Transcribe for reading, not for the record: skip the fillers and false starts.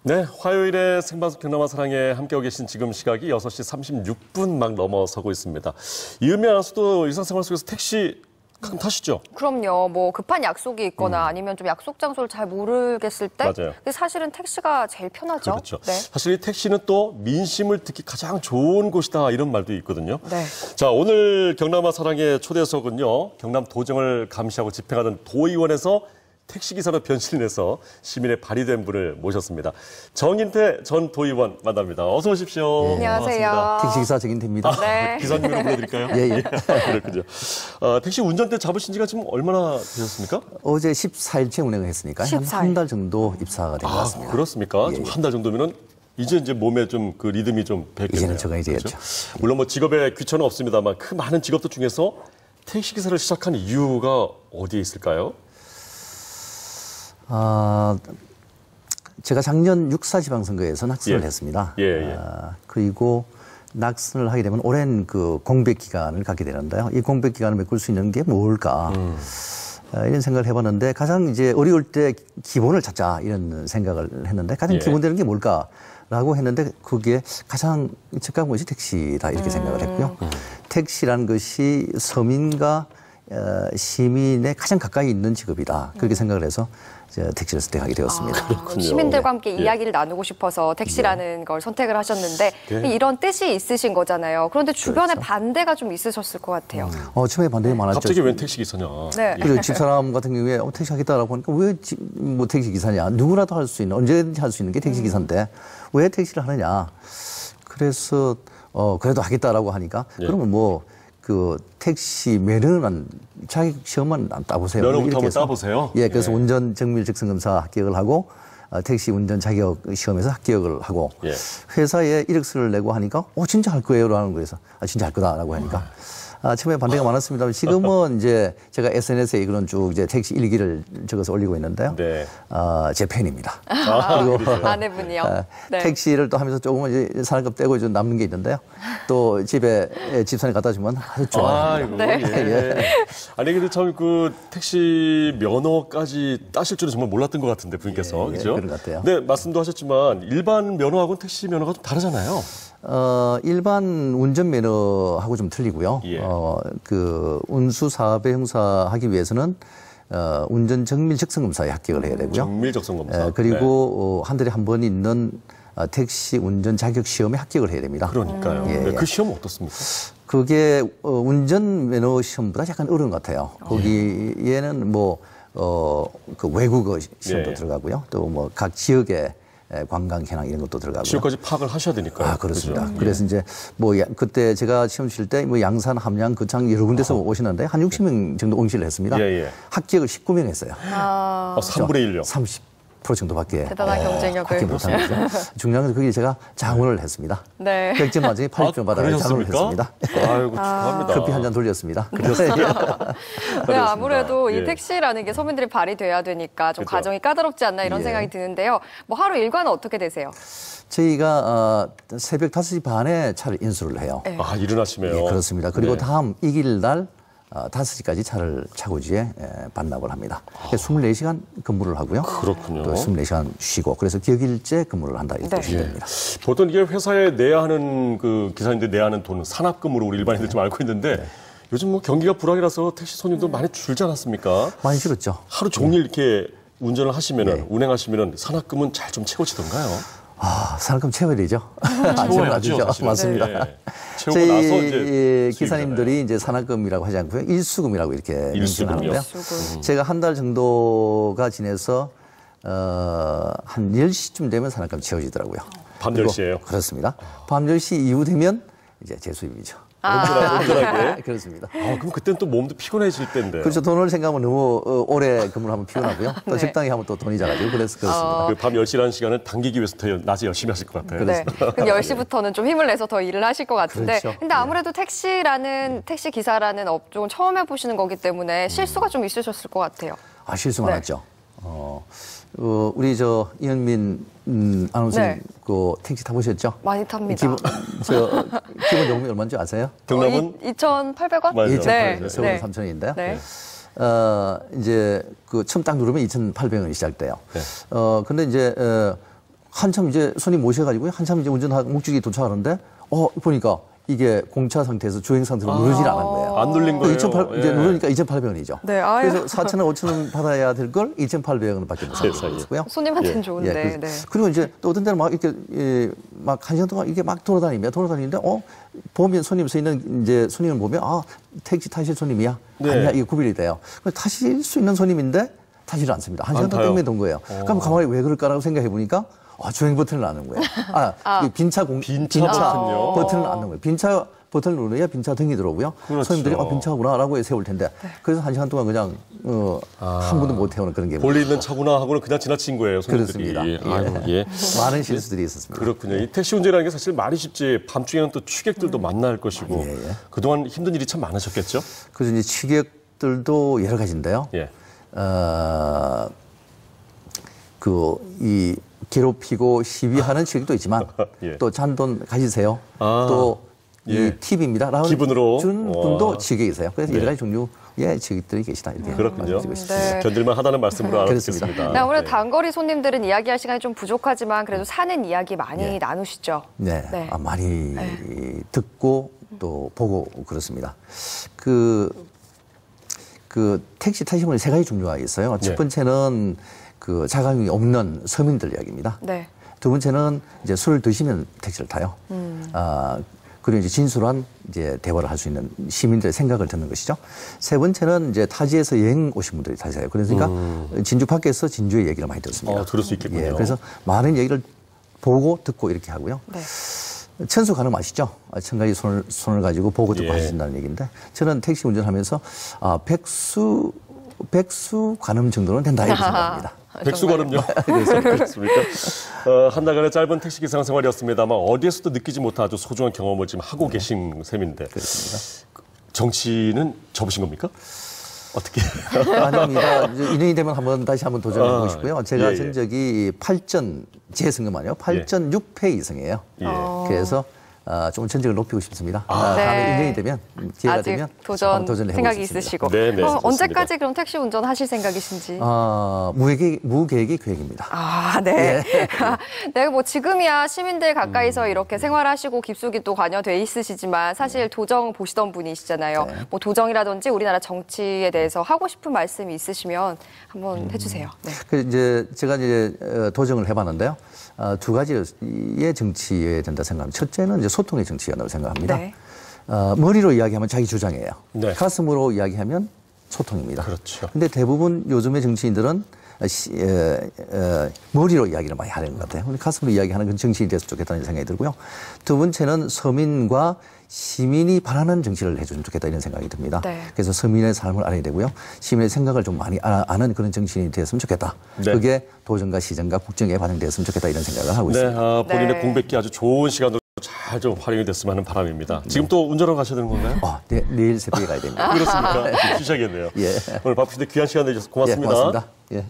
네, 화요일에 생방송 경남아 사랑에 함께하고 계신 지금 시각이 6시 36분 막 넘어서고 있습니다. 이은미 아나운서도 일상생활 속에서 택시 가끔 타시죠? 그럼요. 뭐 급한 약속이 있거나 아니면 좀 약속 장소를 잘 모르겠을 때 맞아요. 근데 사실은 택시가 제일 편하죠. 그렇죠. 네. 사실 이 택시는 또 민심을 듣기 가장 좋은 곳이다 이런 말도 있거든요. 네. 자, 오늘 경남아 사랑의 초대석은요. 경남 도정을 감시하고 집행하던 도의원에서 택시기사로 변신해서 시민의 발휘된 분을 모셨습니다. 정인태 전 도의원 만납니다. 어서 오십시오. 네. 안녕하세요. 택시기사 정인태입니다. 네. 기사님으로 불러드릴까요? 예. 그렇군요. 택시 운전대 잡으신 지가 지금 얼마나 되셨습니까? 어제 14일째 운행을 했으니까 14일. 한 달 정도 입사가 된 것 같습니다. 그렇습니까? 예, 좀 예. 한 달 정도면은 이제 몸에 좀 그 리듬이 좀 배겠네요. 이제는 적응이 되겠죠. 그렇죠? 물론 뭐 직업에 귀천은 없습니다만 그 많은 직업들 중에서 택시기사를 시작한 이유가 어디에 있을까요? 제가 작년 육사 지방선거에서 낙선을 예. 했습니다. 예. 그리고 낙선을 하게 되면 오랜 그 공백 기간을 갖게 되는데요. 이 공백 기간을 메꿀 수 있는 게 뭘까? 이런 생각을 해봤는데 가장 이제 어려울 때 기본을 찾자 이런 생각을 했는데 가장 예. 기본되는 게 뭘까라고 했는데 그게 가장 적합한 것이 택시다 이렇게 생각을 했고요. 택시라는 것이 서민과 시민의 가장 가까이 있는 직업이다. 그렇게 생각을 해서 택시를 선택하게 되었습니다. 그렇군요. 시민들과 함께 예. 이야기를 나누고 싶어서 택시라는 걸 선택을 하셨는데 네. 이런 뜻이 있으신 거잖아요. 그런데 주변에 그렇죠. 반대가 좀 있으셨을 것 같아요. 처음에 반대가 많았죠. 갑자기 웬 택시기사냐? 네. 그리고 집사람 같은 경우에 택시 하겠다라고 하니까 왜 뭐 택시 기사냐? 누구라도 할 수 있는 언제든지 할 수 있는 게 택시 기사인데 왜 택시를 하느냐? 그래서 그래도 하겠다라고 하니까 예. 그러면 뭐 그 택시 면허는 자격 시험만 안 따보세요. 면허부터 이렇게 한번 해서. 따보세요. 예, 그래서 예. 운전 정밀 적성 검사 합격을 하고 택시 운전 자격 시험에서 합격을 하고 예. 회사에 이력서를 내고 하니까 진짜 할 거예요라는 거에서 진짜 할 거다라고 하니까 처음에 반대가 많았습니다만 지금은 이제 제가 SNS에 그런 쭉 이제 택시 일기를 적어서 올리고 있는데요. 네. 제 팬입니다. 그리고 아내분이요. 네. 택시를 또 하면서 조금은 이제 산업급 떼고 좀 남는 게 있는데요. 또 집에 집산에 갖다 주면 아주 좋아합니다. 아이고, 예. 아니 근데 참 그 택시 면허까지 따실 줄은 정말 몰랐던 것 같은데 부인께서 예, 그죠? 그런 것 같아요. 네, 말씀도 하셨지만 일반 면허하고는 택시 면허가 좀 다르잖아요. 일반 운전면허하고 좀 틀리고요. 예. 그 운수 사업의 형사하기 위해서는 운전 정밀 적성 검사에 합격을 해야 되고요. 정밀 적성 검사. 그리고 한 달에 한 번 있는 택시 운전 자격 시험에 합격을 해야 됩니다. 그러니까요. 예, 네, 예. 그 시험은 어떻습니까? 그게 운전면허 시험보다 약간 어려운 것 같아요. 거기에는 그 외국어 시험도 예. 들어가고요. 또 뭐 각 지역의 관광 현황 이런 것도 들어가고요. 지역까지 파악을 하셔야 되니까요. 그렇습니다. 그죠? 그래서 이제 그때 제가 시험 칠 때 양산, 함양, 거창 여러 군데서 오시는데 한 60명 정도 응시를 했습니다. 예. 합격을 19명 했어요. 3분의 1요. 30% 정도밖에 대단한 경쟁력을. 합격 못한 거죠. 중요한 건 거기에 제가 장원을 했습니다. 네. 100점 만점에 80점 받아서 장원을 했습니다. 아이고, 축하합니다. 커피 한 잔 돌렸습니다. 네, 아무래도 예. 이 택시라는 게 서민들이 발휘돼야 되니까 좀 그죠. 과정이 까다롭지 않나 이런 예. 생각이 드는데요. 뭐 하루 일과는 어떻게 되세요? 저희가 새벽 5시 반에 차를 인수를 해요. 네. 일어나시면. 예, 그렇습니다. 그리고 네. 다음 이길 날 5시까지 차를 차고지에 반납을 합니다. 24시간 근무를 하고요. 그렇군요. 또 24시간 쉬고 그래서 격일제 근무를 한다 이렇게 네. 보시면 됩니다. 보통 이게 회사에 내야 하는 그 기사님들 내야 하는 돈은 산업금으로 우리 일반인들 좀 알고 있는데 요즘 뭐 경기가 불황이라서 택시 손님도 많이 줄지 않았습니까? 많이 줄었죠. 하루 종일 이렇게 운전을 하시면은 네. 운행하시면은 산업금은 잘 좀 채워지던가요? 산업금 채워야 되죠. 채워야죠, 죠 사실은. 맞습니다. 네. 채우고 나서 이제 저희 수익이잖아요. 기사님들이 이제 산업금이라고 하지 않고요. 일수금이라고 이렇게 일수금요? 명칭하는데요. 일수금. 제가 한 달 정도가 지내서 한 10시쯤 되면 산업금 채워지더라고요. 밤 그리고 10시에요? 그렇습니다. 밤 10시 이후 되면 이제 제 수입이죠. 온전하게. 그렇습니다. 그럼 그때는 또 몸도 피곤해질 때인데. 그렇죠. 돈을 생각하면 너무 오래 근무를 하면 피곤하고요. 또 적당히 하면 또 돈이 자라죠. 그래서 그렇습니다. 그 밤 10시라는 시간을 당기기 위해서 더 낮에 열심히 하실 것 같아요. 네. 그럼 10시부터는 좀 힘을 내서 더 일을 하실 것 같은데. 그렇죠. 근데 아무래도 택시 기사라는 업종은 처음 해보시는 거기 때문에 실수가 좀 있으셨을 것 같아요. 실수 네. 많았죠. 우리 이현민 아나운서 네. 그 택시 타보셨죠? 많이 탑니다. 기본 요금이 얼마인지 아세요? 경남은 2,800원? 맞아요. 2,800원, 네. 서울은 네. 3,000원인데요. 네. 이제 그 처음 딱 누르면 2,800원이 시작돼요. 네. 근데 이제 한참 이제 손님 모셔가지고 한참 이제 운전하고 목적이 도착하는데 보니까 이게 공차 상태에서 주행 상태로 누르질 않은 거예요. 안 눌린 거예요. 2,800, 이제 예. 누르니까 2,800원이죠. 네, 아유. 그래서 4,000원, 5,000원 받아야 될 걸 2,800원밖에 못 받았고요. 손님한테는 좋은데. 네. 그리고 이제 또 어떤 때는 막 이렇게 막 1시간 동안 이게 막 돌아다니는데 보면 손님 서 있는 이제 손님을 보면 택시 타실 손님이야. 네. 아니야, 이게 구별이 돼요. 타실 수 있는 손님인데 타지를 않습니다. 1시간 동안 땡땡 돈 거예요. 그럼 가만히 왜 그럴까라고 생각해 보니까 주행 버튼을 안 누른 거예요. 이 빈차 버튼요? 버튼을 안 누른 거예요. 빈차 버튼을 누르야 빈차 등이 들어오고요. 그렇죠. 손님들이 빈차구나라고 세울 텐데 그래서 1시간 동안 그냥 한 분도 못 태우는 그런 게 볼일 있는 차구나 하고는 그냥 지나친 거예요, 손님들이. 그렇습니다. 아이고, 예. 많은 실수들이 있었습니다. 그렇군요. 이 택시 운전이라는 게 사실 말이 쉽지 밤중에는 또 취객들도 만날 것이고 그동안 힘든 일이 참 많으셨겠죠? 그래서 이제 취객들도 여러 가지인데요. 예. 이 괴롭히고 시위하는 취객도 있지만 예. 또 잔돈 가지세요. 이 예. 팁입니다. 라고 기분으로. 준 분도 취객이세요. 그래서 네. 여러 가지 종류의 취객들이 계시다. 이렇게 그렇군요. 말씀드리고 싶습니다. 네. 견딜만 하다는 말씀으로 그렇습니다. 알아듣습니다. 네, 아무래도 단거리 손님들은 이야기할 시간이 좀 부족하지만 그래도 사는 이야기 많이 나누시죠. 네, 네. 많이 듣고 또 보고 그렇습니다. 그 택시 타시는 분이 세 가지 종류가 있어요. 첫 번째는 그 자가용이 없는 서민들 이야기입니다. 네. 두 번째는 이제 술을 드시면 택시를 타요. 그리고 이제 진솔한 이제 대화를 할 수 있는 시민들의 생각을 듣는 것이죠. 세 번째는 이제 타지에서 여행 오신 분들이 타세요. 그러니까 진주 밖에서 진주의 얘기를 많이 듣습니다. 들을 수 있겠군요. 그래서 많은 얘기를 보고 듣고 이렇게 하고요. 네. 천수 관음 아시죠? 천가지 손을 가지고 보고 듣고 하신다는 얘기인데 저는 택시 운전하면서 백수 관음 정도는 된다 이렇게 생각합니다. 백수관음요? 그렇습니까? 한 달간의 짧은 택시기상 생활이었습니다만 어디에서도 느끼지 못한 아주 소중한 경험을 지금 하고 계신 셈인데 그렇습니다. 정치는 접으신 겁니까? 어떻게? 아닙니다. 인연이 되면 다시 한번 도전해보고 싶고요. 제가 예. 전적이 8전, 제 승금만요. 8전 6패 이승이에요. 예. 그래서 좀 전적을 높이고 싶습니다. 네. 다음에 인연이 되면, 기회가 아직 되면 도전을 해보고 생각이 싶습니다. 있으시고. 네, 네, 좋습니다. 언제까지 그럼 택시 운전 하실 생각이신지? 무계획이 계획입니다. 네. 네, 뭐 지금이야 시민들 가까이서 이렇게 생활하시고 깊숙이 또 관여돼 있으시지만 사실 도정 보시던 분이시잖아요. 뭐 도정이라든지 우리나라 정치에 대해서 하고 싶은 말씀이 있으시면 한번 해주세요. 네. 제가 도정을 해봤는데요. 두 가지의 정치여야 된다 생각합니다. 첫째는 이제 소통의 정치라고 생각합니다. 네. 머리로 이야기하면 자기 주장이에요. 네. 가슴으로 이야기하면 소통입니다. 그렇죠. 근데 대부분 요즘의 정치인들은 머리로 이야기를 많이 하는 것 같아요. 근데 가슴으로 이야기하는 그런 정치인이 됐으면 좋겠다는 생각이 들고요. 두 번째는 서민과 시민이 바라는 정치를 해주면 좋겠다 이런 생각이 듭니다. 네. 그래서 서민의 삶을 알아야 되고요. 시민의 생각을 좀 많이 아는 그런 정치인이 됐으면 좋겠다. 네. 그게 도정과 시정과 국정에 반영되었으면 좋겠다 이런 생각을 하고 네, 있습니다. 본인의 네. 공백기 아주 좋은 시간으로 잘 좀 활용이 됐으면 하는 바람입니다. 지금 또 운전하러 가셔야 되는 건가요? 내일 새벽에 가야 됩니다. 그렇습니까? 쉬셔야겠네요. 예. 오늘 바쁘신데 귀한 시간 내주셔서 고맙습니다. 예, 고맙습니다. 예.